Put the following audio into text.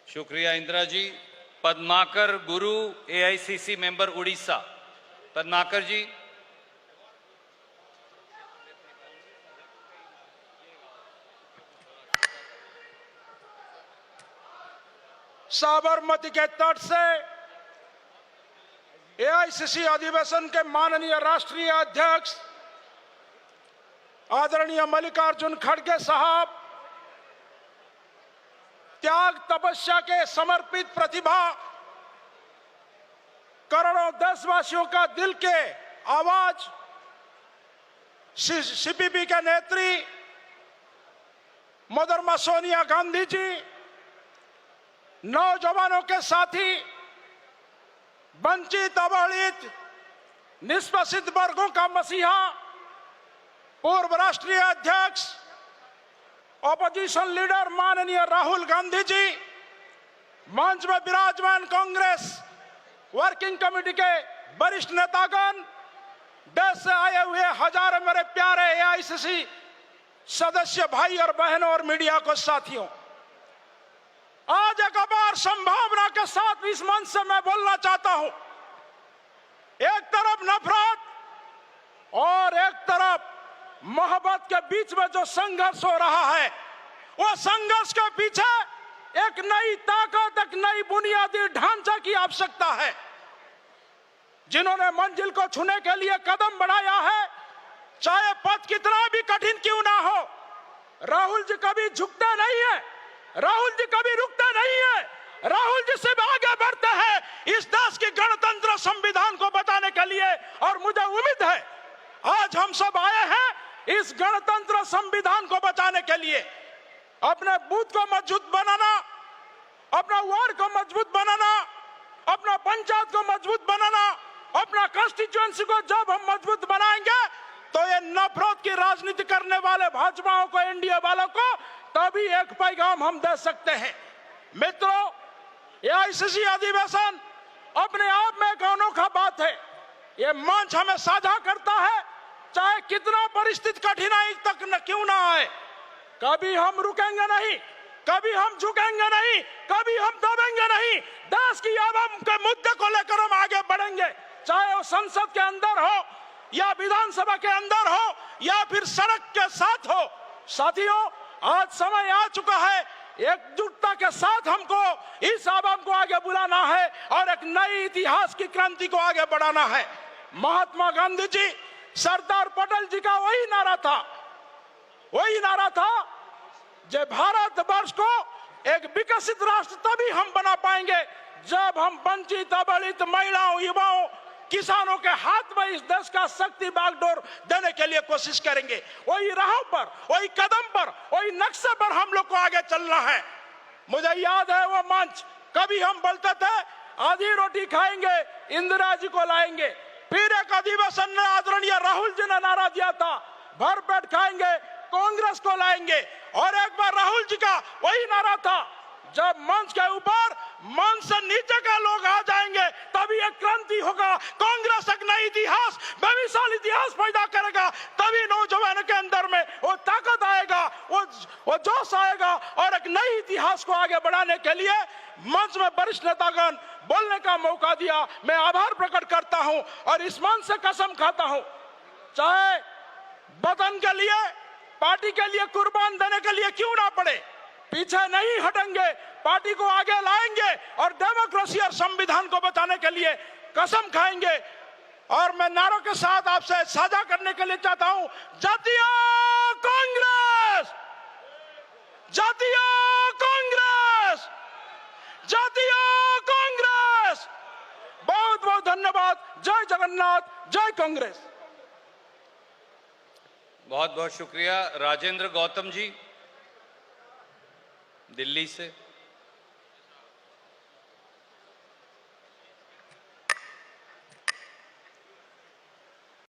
शुक्रिया इंदिरा जी। पद्माकर गुरु, AICC member Orissa. Padmakar जी। साबरमती के तट से एआईसीसी अधिवेशन के माननीय राष्ट्रीय अध्यक्ष आदरणीय मल्लिकार्जुन खड़गे साहब, त्याग तपस्या के समर्पित प्रतिभा, करोड़ों देशवासियों का दिल के आवाज, सीपीपी के नेत्री मोहतरमा सोनिया गांधी जी, नौजवानों के साथी, वंचित अवहेलित निष्पेषित वर्गों का मसीहा, पूर्व राष्ट्रीय अध्यक्ष ऑपोजिशन लीडर माननीय राहुल गांधी जी, मंच में विराजमान कांग्रेस वर्किंग कमेटी के वरिष्ठ नेतागण, देश से आए हुए हजारों मेरे प्यारे एआईसीसी सदस्य भाई और बहनों और मीडिया को साथियों, आज एक अपार संभावना के साथ इस मंच से मैं बोलना चाहता हूं। एक तरफ नफरत और एक तरफ मोहब्बत के बीच में जो संघर्ष हो रहा है, वो संघर्ष के पीछे एक नई ताकत, एक नई बुनियादी ढांचा की आवश्यकता है। जिन्होंने मंजिल को छूने के लिए कदम बढ़ाया है, चाहे पथ कितना भी कठिन क्यों ना हो, राहुल जी कभी झुकते नहीं है, राहुल जी कभी रुकते नहीं है, राहुल जी सिर्फ आगे बढ़ते हैं इस देश की गणतंत्र संविधान को बचाने के लिए। और मुझे उम्मीद है आज हम सब आए हैं इस गणतंत्र संविधान को बचाने के लिए। अपने बूथ को मजबूत बनाना, अपना वार्ड को मजबूत बनाना, अपना पंचायत को मजबूत बनाना, अपना कंस्टिट्यूएंसी को जब हम मजबूत बनाएंगे तो ये नफरत की राजनीति करने वाले भाजपाओं को, एनडीए वालों को तभी एक पैगाम हम दे सकते हैं। मित्रों, एआईसीसी अधिवेशन अपने आप में एक अनोखा बात है। ये मंच हमें साझा करता है, चाहे कितना परिस्थिति कठिनाई तक न क्यों ना आए, कभी हम रुकेंगे नहीं, कभी हम झुकेंगे नहीं, कभी हम दबेंगे नहीं। देश की आवाम के मुद्दे को लेकर हम आगे बढ़ेंगे, चाहे वो संसद के अंदर हो या विधानसभा के अंदर हो या फिर सड़क के साथ हो। साथियों, आज समय आ चुका है, एकजुटता के साथ हमको इस आवाम को आगे बुलाना है और एक नई इतिहास की क्रांति को आगे बढ़ाना है। महात्मा गांधी जी, सरदार पटेल जी का वही नारा था जब भारत वर्ष को एक विकसित राष्ट्र तभी हम बना पाएंगे जब हम वंचित, अवहेलित महिलाओं, युवाओं, किसानों के हाथ में इस देश का शक्ति बागडोर देने के लिए कोशिश करेंगे। वही राह पर, वही कदम पर, वही नक्शे पर हम लोग को आगे चलना है। मुझे याद है वो मंच, कभी हम बोलते थे आधी रोटी खाएंगे, इंदिरा जी को लाएंगे। फिर एक अधिवेशन में आदरणीय राहुल जी ने नारा दिया था, भर पेट खाएंगे, कांग्रेस को लाएंगे। और एक बार राहुल जी का वही नारा था, जब मंच के ऊपर, मंच से नीचे का लोग आ जाएंगे तभी एक क्रांति होगा, कांग्रेस एक नई इतिहास, बेमिसाल इतिहास पैदा करेगा, तभी नौजवानों के अंदर में वो ताकत आएगा, वो जोश आएगा और एक नई इतिहास को आगे बढ़ाने के लिए मंच में वरिष्ठ नेतागण बोलने का मौका दिया। मैं आभार प्रकट करता हूं और इस मंच से कसम खाता हूं, चाहे वतन के लिए, पार्टी के लिए कुर्बान देने के लिए क्यों ना पड़े, पीछे नहीं हटेंगे, पार्टी को आगे लाएंगे और डेमोक्रेसी और संविधान को बचाने के लिए कसम खाएंगे। और मैं नारों के साथ आपसे साझा करने के लिए चाहता हूं, जातीय कांग्रेस, जातीय कांग्रेस, जातीय कांग्रेस। बहुत बहुत धन्यवाद। जय जगन्नाथ, जय कांग्रेस। बहुत बहुत शुक्रिया। राजेंद्र गौतम जी, दिल्ली से।